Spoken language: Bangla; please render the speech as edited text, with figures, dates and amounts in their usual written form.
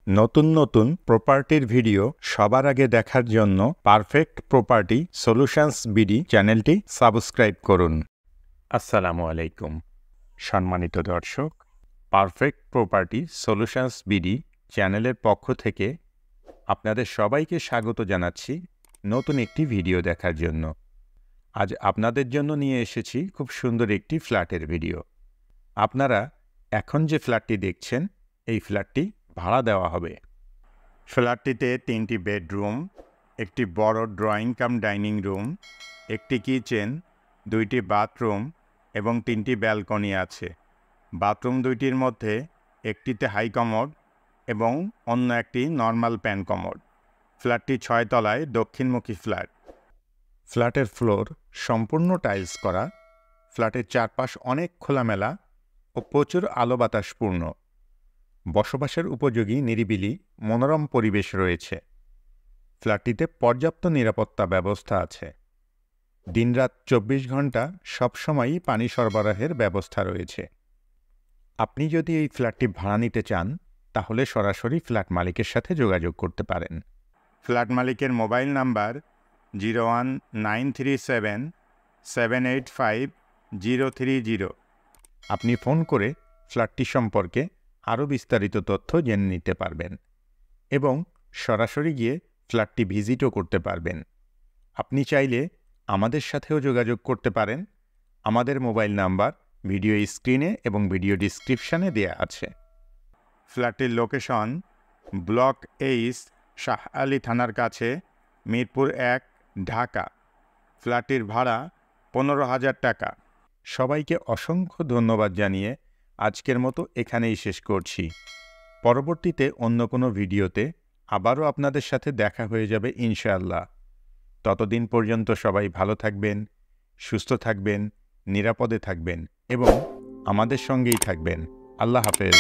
নতুন নতুন প্রপার্টির ভিডিও সবার আগে দেখার জন্য পারফেক্ট প্রপার্টি সলিউশনস বিডি চ্যানেলটি সাবস্ক্রাইব করুন। আসসালামু আলাইকুম সম্মানিত দর্শক, পারফেক্ট প্রপার্টি সলিউশনস বিডি চ্যানেলের পক্ষ থেকে আপনাদের সবাইকে স্বাগত জানাচ্ছি নতুন একটি ভিডিও দেখার জন্য। আজ আপনাদের জন্য নিয়ে এসেছি খুব সুন্দর একটি ফ্ল্যাটের ভিডিও। আপনারা এখন যে ফ্ল্যাটটি দেখছেন, এই ফ্ল্যাটটি ভাড়া দেওয়া হবে। ফ্ল্যাটটিতে 3টি বেডরুম, একটি বড় ড্রয়িং কাম ডাইনিং রুম, একটি কিচেন, 2টি বাথরুম এবং 3টি ব্যালকনি আছে। বাথরুম 2টির মধ্যে একটিতে হাই কমোড এবং অন্য একটি নর্মাল প্যান কমোড। ফ্ল্যাটটি 6 তলায় দক্ষিণমুখী ফ্ল্যাট। ফ্ল্যাটের ফ্লোর সম্পূর্ণ টাইলস করা। ফ্ল্যাটের চারপাশ অনেক খোলামেলা ও প্রচুর আলো বাতাসপূর্ণ। বসবাসের উপযোগী নিরিবিলি মনোরম পরিবেশ রয়েছে। ফ্ল্যাটটিতে পর্যাপ্ত নিরাপত্তা ব্যবস্থা আছে। দিনরাত 24 ঘন্টা সবসময়ই পানি সরবরাহের ব্যবস্থা রয়েছে। আপনি যদি এই ফ্ল্যাটটি ভাড়া নিতে চান, তাহলে সরাসরি ফ্ল্যাট মালিকের সাথে যোগাযোগ করতে পারেন। ফ্ল্যাট মালিকের মোবাইল নাম্বার 01937785030। আপনি ফোন করে ফ্ল্যাটটি সম্পর্কে আরও বিস্তারিত তথ্য জেনে নিতে পারবেন এবং সরাসরি গিয়ে ফ্ল্যাটটি ভিজিটও করতে পারবেন। আপনি চাইলে আমাদের সাথেও যোগাযোগ করতে পারেন। আমাদের মোবাইল নাম্বার ভিডিও স্ক্রিনে এবং ভিডিও ডিসক্রিপশানে দেয়া আছে। ফ্ল্যাটটির লোকেশন ব্লক 8, শাহ আলী থানার কাছে, মিরপুর 1, ঢাকা। ফ্ল্যাটটির ভাড়া 15,000 টাকা। সবাইকে অসংখ্য ধন্যবাদ জানিয়ে আজকের মতো এখানেই শেষ করছি। পরবর্তীতে অন্য কোনো ভিডিওতে আবারও আপনাদের সাথে দেখা হয়ে যাবে ইনশাআল্লাহ। ততদিন পর্যন্ত সবাই ভালো থাকবেন, সুস্থ থাকবেন, নিরাপদে থাকবেন এবং আমাদের সঙ্গেই থাকবেন। আল্লাহ হাফেজ।